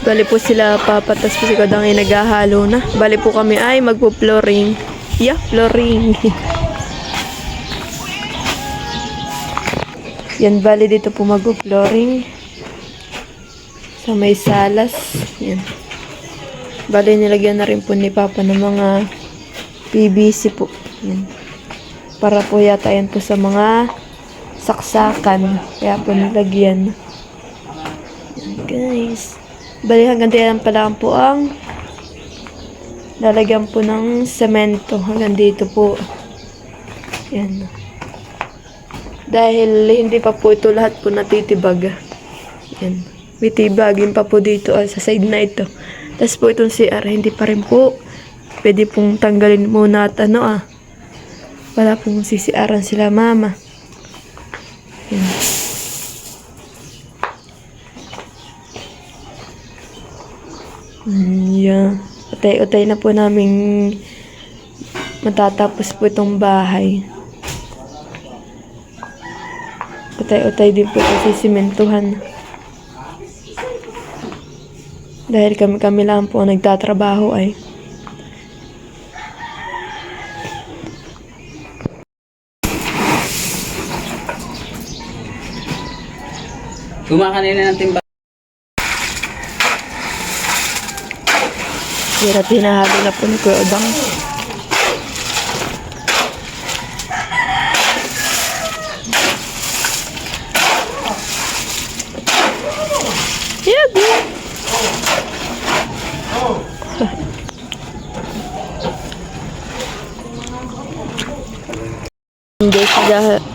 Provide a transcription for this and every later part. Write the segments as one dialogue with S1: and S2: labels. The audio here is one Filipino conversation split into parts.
S1: Bali po sila papatas po si Kadang ay naghahalo na. Bali po kami ay magpo-flooring. Yeah, flooring. Yan, bali dito po magpo-flooring. Sa may salas. Yan. Bali nilagyan na rin po ni Papa ng mga PVC po. Yan. Para po yata yan po sa mga saksakan. Kaya po nilagyan. Yan, guys. Bali hanggang diyan pala po ang lalagyan po ng semento. Hanggang dito po. Yan. Dahil hindi pa po ito lahat po natitibag. Yan. May tibagin pa po dito sa side na ito. Tapos po itong CR, hindi pa rin po. Pwede pong tanggalin muna at wala pong CCR-an sila mama. Yan. Yeah. Utay-utay na po namin matatapos po itong bahay. Utay-utay din po ito sisimentuhan. Dahil kami lang po nagtatrabaho ay.
S2: Kumakanina ng timba.
S1: Hirap hinahalo na po ni Kuya Odang. Yabi! Guys,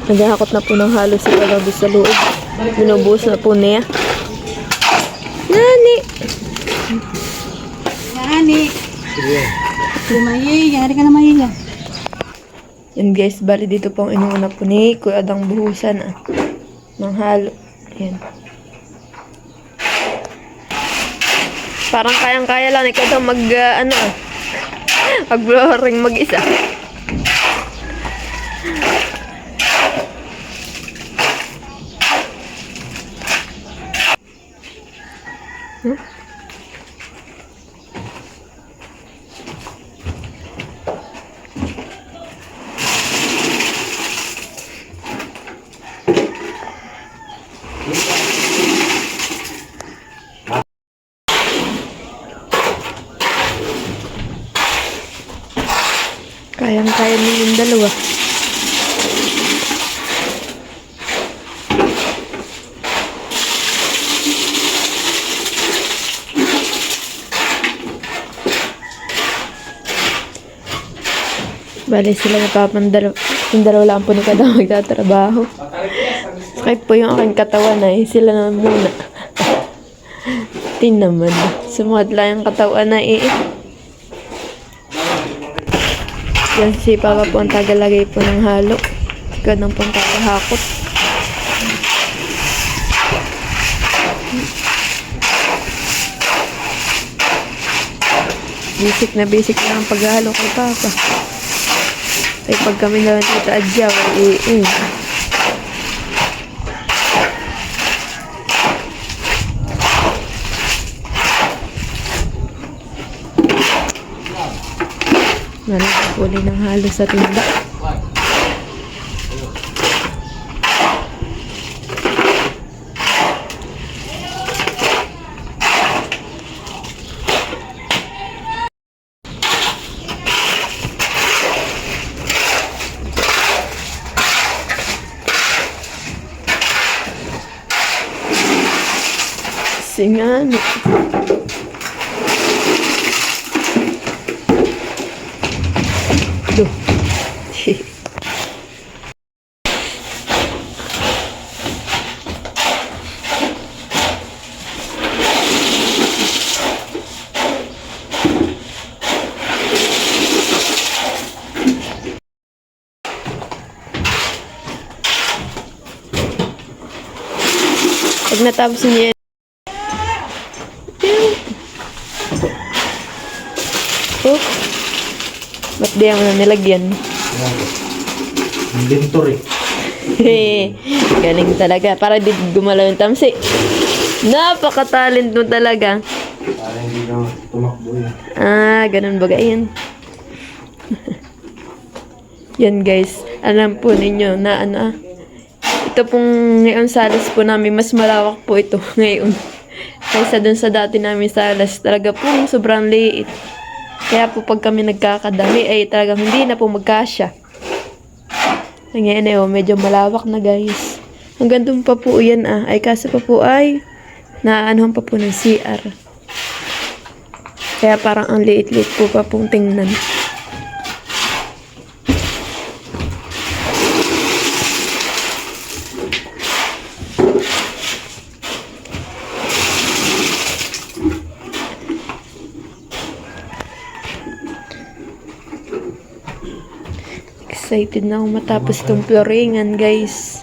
S1: naghahakot na po ng halo si Kuya Odang sa loob. Binubuhos na po niya. Nani!
S3: Nani! Lumayi, yari ka na mahiya.
S1: Yan guys, bali dito pong inuuna po ni Kuya Adang buhusan ng halo. Yan. Parang kayang-kaya lang ikaw daw mag-flooring mag-isa. Kayang-kaya niyo yung dalawa. Bale sila napapandalaw. Yung dalawa lang po ni Kadang magtatrabaho. Kahit po yung aking katawan ay sila na muna. Tin naman. Sumuhat lang yung katawan na Yan si Papa po ang tagalagay po ng halo. Ganun pong kakahakot. Basic na ang paghahalo kay Papa. Ay pag kami na Tita Adjaw, Nalagpuli ng halo sa tinda. Singan. Pag natapos niya ba't di ang nilagyan?
S2: Inventory.
S1: Galing talaga. Para di gumalaw yung tamsi. Napaka-talent mo talaga.
S2: Para hindi na tumakbo yun.
S1: Ganun ba yun? Yan guys, alam po ninyo na ito pong ngayon salas po namin, mas malawak po ito ngayon. Kaysa dun sa dati namin salas, talaga po sobrang liit. Kaya po pag kami nagkakadami ay talagang hindi na po magkasya. Ngayon ay medyo malawak na guys. Hanggang dun pa po yan ay kaso pa po ay naanohan pa po ng CR. Kaya parang ang liit-liit po pa pong tingnan. Excited na ako matapos itong flooringan, guys.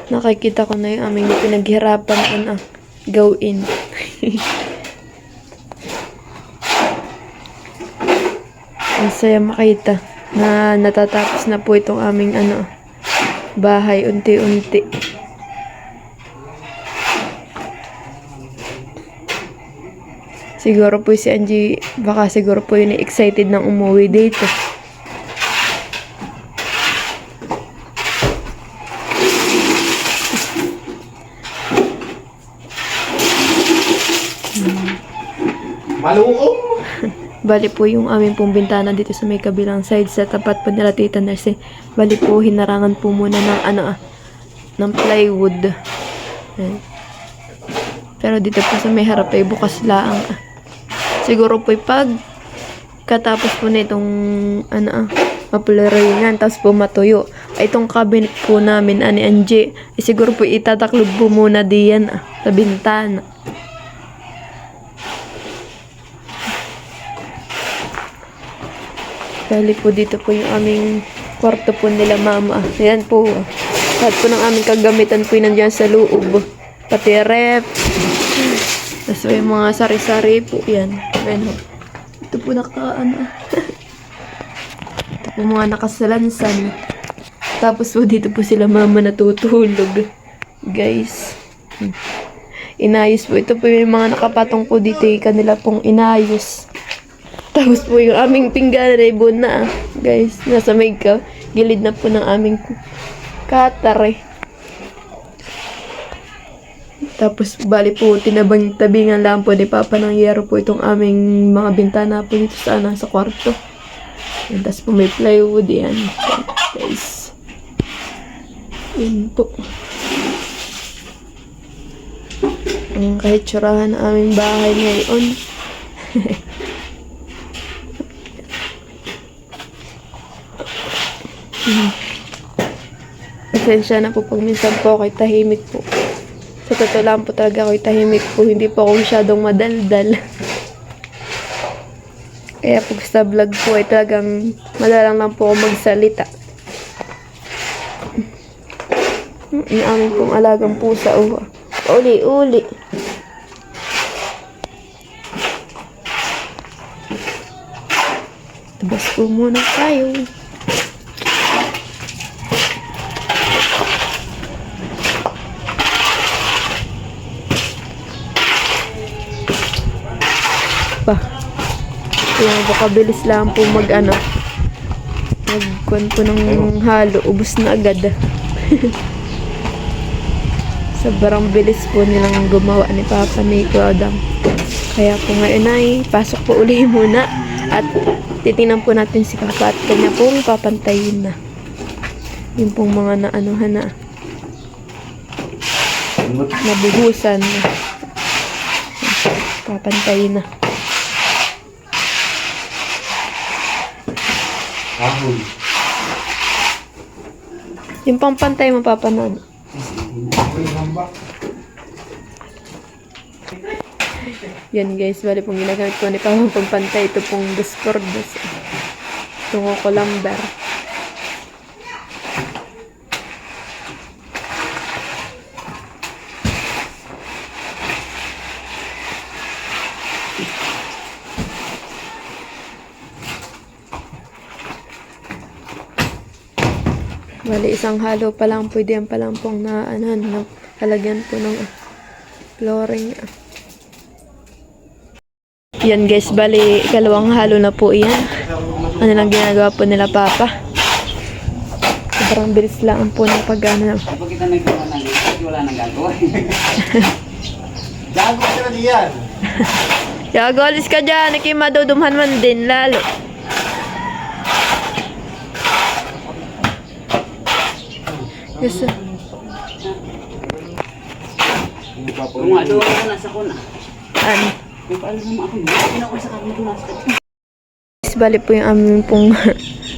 S1: Nakikita ko na yung aming pinaghirapan gawin. Ang saya makita na natatapos na po itong aming bahay unti-unti. Siguro po si Angie, baka siguro po yun excited nang umuwi dito.
S2: Maluong!
S1: Bali po yung aming pong bintana dito sa may kabilang side sa tapat po nila Tita Nurse. Bali po hinarangan po muna ng ng plywood. Ayan. Pero dito po sa may harap ay bukas laang. Siguro po pag katapos po na itong mapularingan tapos po matuyo. Ay itong cabinet po namin ani Angie. Siguro po itataklob po muna diyan sa bintana. Bali po dito po yung aming kwarto po nila mama. Ayan po. Lahat po ng aming kagamitan po yun nandiyan sa loob. Pati rep. Tapos may mga sari-sari po. Yan. Ayan po. Ito po ito po mga nakasalansan. Tapos po dito po sila mama natutulog. Guys. Inayos po. Ito po yung mga nakapatong po dito. Kanila pong inayos. Tapos po yung aming pinggan ribbon na guys, nasa may gilid na po ng aming cutter. Tapos bali po tabingan lang po ni Papa ng yero po itong aming mga bintana po dito sa kwarto. And tapos po may plywood yan guys. Yun po. Ang kahit tsurahan ng aming bahay ngayon. Pasensya na po pag minsan po ako'y tahimik po. Sa totoo lang po talaga ako'y tahimik po. Hindi po ako masyadong madaldal. Kaya pag sa vlog po ay talagang madalang lang po ako magsalita. Yung aming pong alagang pusa. Uli-uli. Tabas po muna tayo. Kaya makabilis lang po magkuhan po ng halo, ubos na agad. Sobrang bilis po nilang gumawa ni Papa ni Claudam. Kaya po ngayon ay pasok po uli muna at titingnan po natin si Papa at kanya pong papantayin na yung pong mga nabuhusan na papantayin na. Yung pangpantay mo papanon. Yan guys, bali pong ginagamit ko ni Papa pagpantay. Ito pong Discordas. Itong Colamber. Bali, isang halo pa lang, pwede yan pa lang pong halagyan po ng flooring. Yan guys, bali ikalawang halo na po yan. Ano lang ginagawa po nila papa. Sobrang bilis lang po ng pag-ano.
S3: Kapag kita nagkawa ng ito, wala nang gagawa.
S2: Gago ka na diyan.
S1: Yagolis ka dyan, ikimadudumhan man din lalo. Yes, sir.
S3: Kung nga, doon ako nasa kuna.
S1: Ano?
S3: Kung paano naman ako, hindi ako sa kanya ko nasa kanya.
S1: Guys, bali po yung aming pong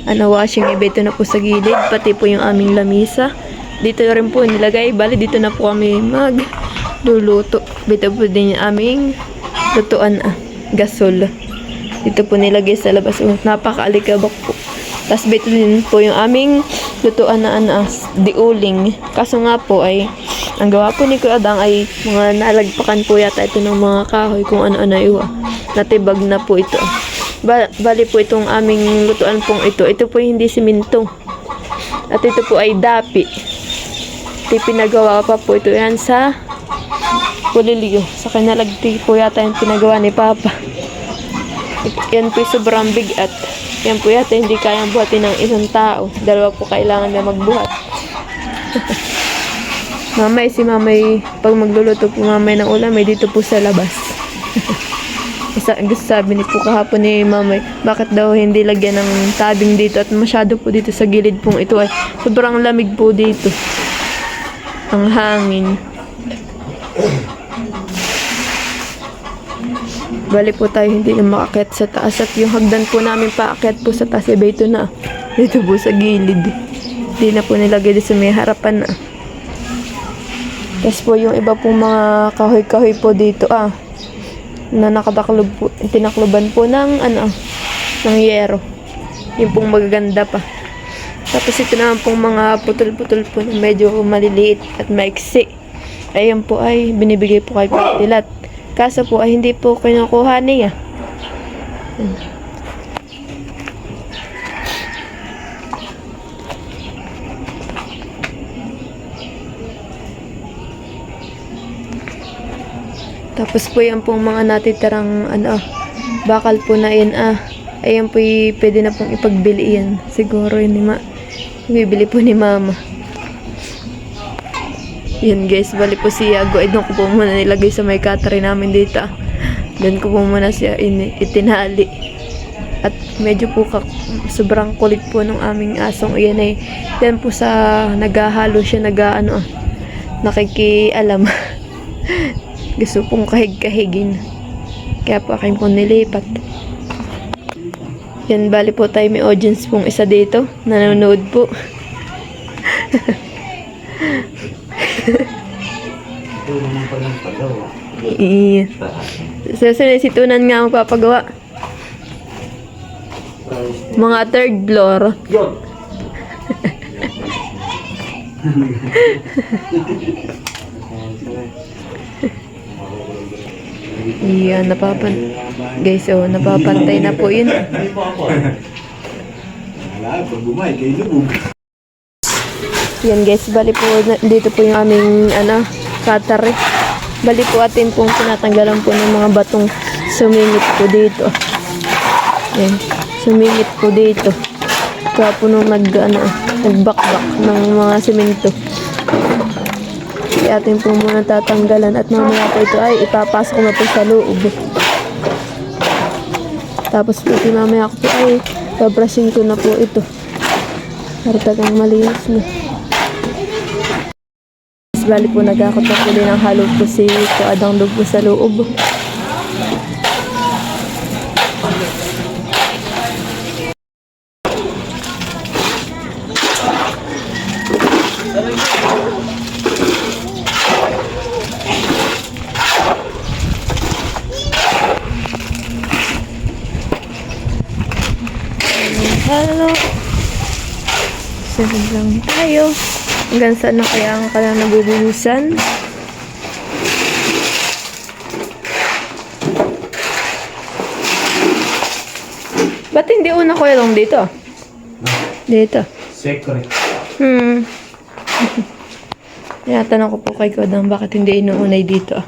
S1: washing iba ito na po sa gilid, pati po yung aming lamisa. Dito rin po nilagay, bali dito na po kami magluluto. Dito po din yung aming lutuan gasol. Dito po nilagay sa labas. Napakaalikabok po. Tapos dito din po yung aming lutuan na diuling. Kaso nga po ay ang gawa po ni Kuya Adang ay mga nalagpakan po yata ito ng mga kahoy kung ano-ano iwa. Natibag na po ito. Bali po itong aming lutuan pong ito. Ito po hindi siminto. At ito po ay dapi. Pinagawa pa po ito yan sa Pulilio. Sa kinalagti po yata yung pinagawa ni Papa. Yan po sobrang bigat. Yan po yata hindi kayang buhatin ng isang tao. Dalawa po kailangan na magbuhat. Mamay, si mamay, pag magluluto po mamay ng ulam, ay dito po sa labas. Gusto sabi ni po kahapon ni mamay, bakit daw hindi lagyan ng tabing dito at masyado po dito sa gilid pong ito ay sobrang lamig po dito. Ang hangin. Bali po tayo hindi na makakit sa taas at yung hagdan po namin paakit po sa taas, iba ito na. Dito po sa gilid. Hindi na po nilagay dito sa may harapan na. Tapos po yung iba pong mga kahoy-kahoy po dito na nakadaklob po, tinakloban po ng ng yero. Yung pong magaganda pa. Tapos ito naman pong mga putol-putol po na medyo maliliit at maiksi. Ayan po ay binibigay po kay Patilat. Kaso po ay hindi po kinukuha niya. Tapos po yan pong mga natitirang bakal po na yan ayan po pwede na pong ipagbili yan. Siguro yun bibili po ni mama. Yan guys, bali po si Yago. Doon ko po muna nilagay sa may katari namin dito. Doon ko po muna siya itinali. At medyo po sobrang kulit po ng aming asong iyan ay yan po sa naghahalo siya nakikialam. Gusto pong kahig-kahigin. Kaya po akin po nilipat. Yan, bali po tayo may audience pong isa dito. Nanonood po. Iya. Susunod si Tunan nga magpapagawa. Mga third floor. Iya, guys, napapantay na po yun. Yan guys, bali po dito po yung aming katare. Bali po atin pong tinatanggalan po ng mga batong sumingit po dito. Yan, sumingit po dito. Kaya po nung nagbakbak ng mga semento. Kaya atin po muna tatanggalan at mamaya po ito ay ipapasok na po sa loob. Tapos po mamaya ko po ay babrushin ko na po ito. Para tagang malinis na. Bali po nagkakot na po din ang halo po si Adang Dog po sa loob. Hello. Sunod lang tayo. Hanggang saan na kaya ang kaya nabubuhusan? Ba't hindi una ko yung dito? Dito.
S2: Secret.
S1: Tinatanong ko po kay Kodang bakit hindi inuunay dito.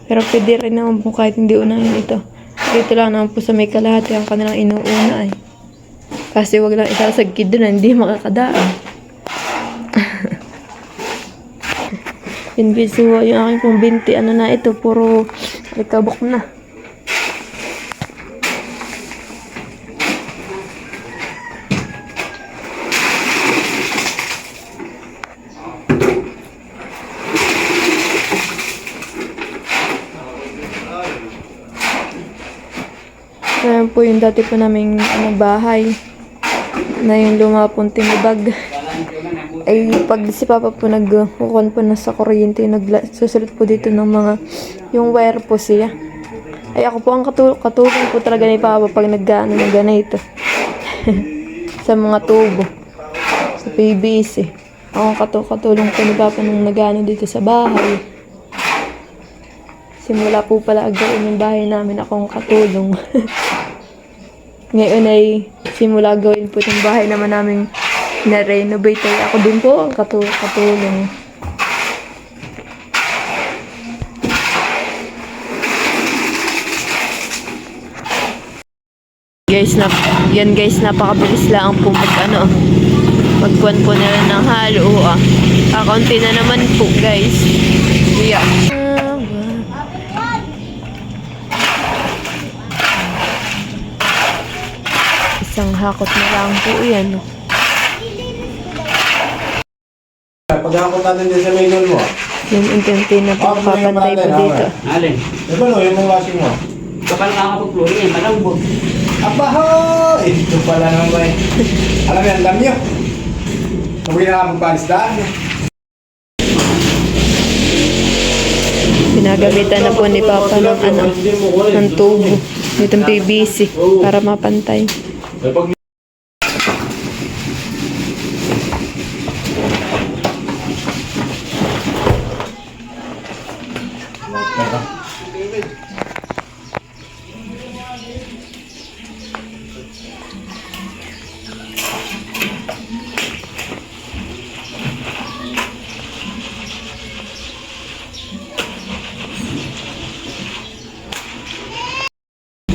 S1: Pero pwede rin naman po kahit hindi unahin ito. Dito lang naman po sa may kalahati ang kanilang inuuna ay. Kasi wag lang isasagkid doon, hindi makakadaan. Yun guys, so, yung aking pong binti, ano na ito, puro ikabok na. Ayan po yung dati po naming bahay na yung lumapong tinubag. Ay pag si Papa po nagkukon po na sa kuryente, susulit po dito ng mga yung wire po siya. Ay ako po ang katulong po talaga ni Papa pag nag-ano ng ganito. Sa mga tubo. Sa PVC. Ako ang katulong po ni Papa nung nag-ano dito sa bahay. Simula po pala agawin yung bahay namin, ako ang katulong. Ngayon ay simula gawin po yung bahay naman namin na-renovate ay ako din po ang katulong. Guys, yan guys, napakabilis lang po magkuhan po nila ng halo. Kakunti na naman po guys. Yeah. Isang hakot na lang po yan.
S2: Paghakot natin din sa manual mo.
S1: Yung unti-unti na papantay po dito.
S3: Alin?
S2: Diba no, yung mga washing mo?
S3: Kapag nakakapag-flooring yan, malambot.
S2: Aba ho! Ito pala naman ba eh. Alam yan, alam nyo. Huwag na nga magpalisdaan.
S1: Pinagamitan na po ni Papa ng tubo. Itong PVC para mapantay.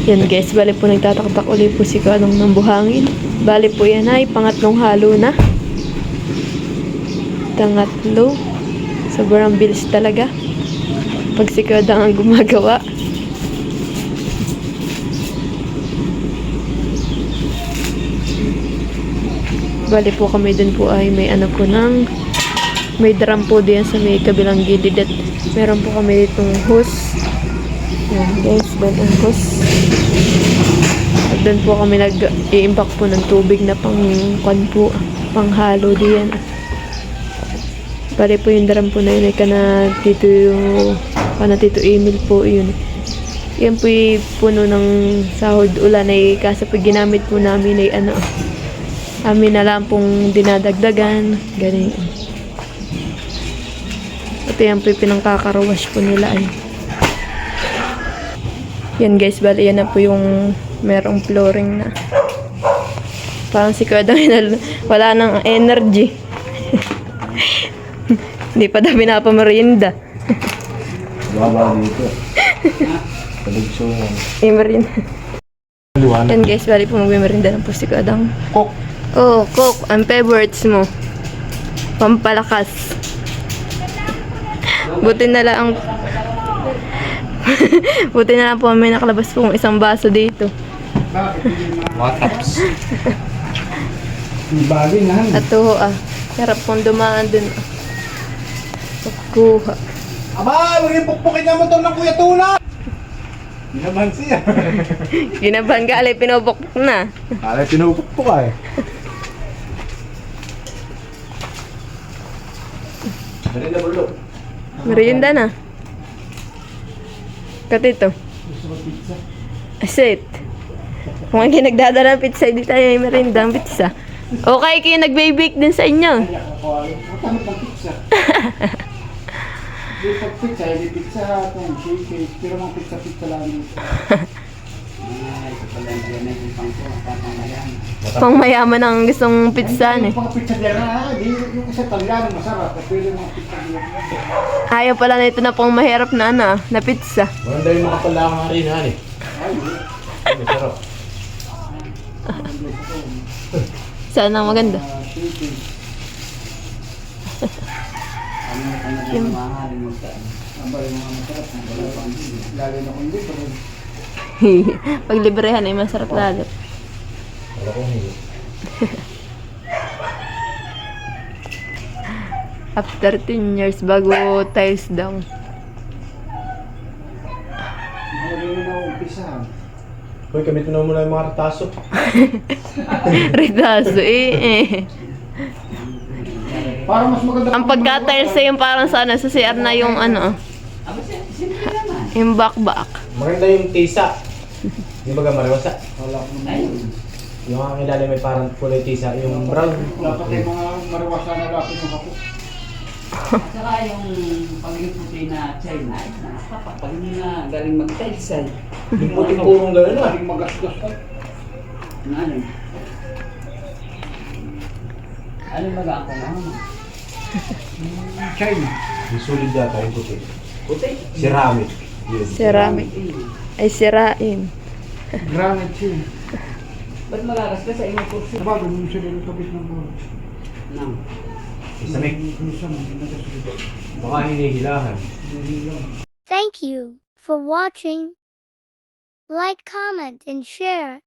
S1: Yan guys, bali po nagtataktak uli po si Kalong ng buhangin. Bali po yan ay pangatlong halo na. Tangatlo. Sobrang bilis talaga. Pag si Kadang ang gumagawa. Bali po kami dun po ay may ano po ng may drum po diyan sa may kabilang gilid at meron po kami ditong hose. Yan guys, ang hose. At doon po kami nag-i-impact po ng tubig na panghalo diyan. Bali po yung drum po na yun ay kana Tito Emil po yun. Yan po yung puno ng sahod ulan ay kasi po ginamit po namin ay amin na lang pong dinadagdagan ganyan. Ito yan po yung pinangkakarawash po nila ay. Yan guys, bali yan na po yung merong flooring na. Parang si Kuya wala nang energy. Hindi pa daw pinapamerienda.
S2: Baba dito. Talugso yan.
S1: Merienda. Yan guys, bali po magmimerienda ng po si Kuya Dang.
S2: Cook.
S1: Oh, Coke, ang favorites mo. Pampalakas. Buti na lang buti na lang po may nakalabas pong isang baso dito.
S2: Wataps. Bagay na.
S1: At tuho harap pong dumaan dun. Pagkuha.
S2: Aba, huwag yung pukpukin na motor ng Kuya Tula! Ginaban siya.
S1: Ginaban ka, alay pinupukpuk na.
S2: Alay, pinupukpuk ka eh. Merienda bro.
S1: Merienda na. Katito. Asit. Kung ang nagdadala ng pizza, hindi tayo may merienda ang pizza. Okay, kayo nag-bake din sa inyo.
S2: Ano pang pizza? Hindi pag pizza, hindi pizza itong shake. Pero mga pizza lang.
S3: Yan na yung pangko. Pangmayan.
S1: Pang mayaman ang gustong pizza
S2: Yung
S1: eh.
S2: mga pizzadera na, yung isa Italiano masarap. At pwede mga pizzadera.
S1: Ayaw pala na ito na pang mahirap na ano, na pizza.
S4: Maganda yung mga palangan rin, han eh. Ay, sarap.
S1: Sana maganda.
S3: Ano ka na lang mahalin mo ka.
S2: Abay, mga masarap. Lalo na kung dito.
S1: Pag librehan ay masarap lalo.
S4: Wala kong hindi.
S1: After 10 years bago tiles daw.
S2: Lalo na umpisahan.
S4: Uy, kamit mo na muna yung mga retaso.
S1: Ritaso eh.
S2: Para mas maganda.
S1: Ang pagka-tiles ay yung parang sa ano, sa CR na yung ano,
S3: Aba, simple naman.
S1: yung back-back.
S4: Maganda yung tisa. Yung baga mariwasa.
S2: Wala ko naman.
S3: Ayun.
S4: Yung ang ilalim may parang kulay tisa. Yung brown.
S2: Dapat yung mga mariwasa na lapit ng kapo.
S3: At saka yung pagiging puti na China, ay nakakapa. Pag hindi na galing mag-tiles ay.
S4: Yung puting purong gano'n ah.
S2: Maling magastos ka.
S3: Na ano? Ano baga ako na?
S2: China.
S4: Yung sulit yata yung puti.
S3: Puti?
S4: Ceramic. Yun.
S1: Ceramic. Ay sirain.
S2: Granite China.
S3: Ba't magagas ka sa inyong kurso?
S2: Sabagay, yung sila yung kapit ng bawal.
S3: Nang.
S4: Isamik. Baka hinihilahan.
S5: Thank you for watching. Like, comment, and share.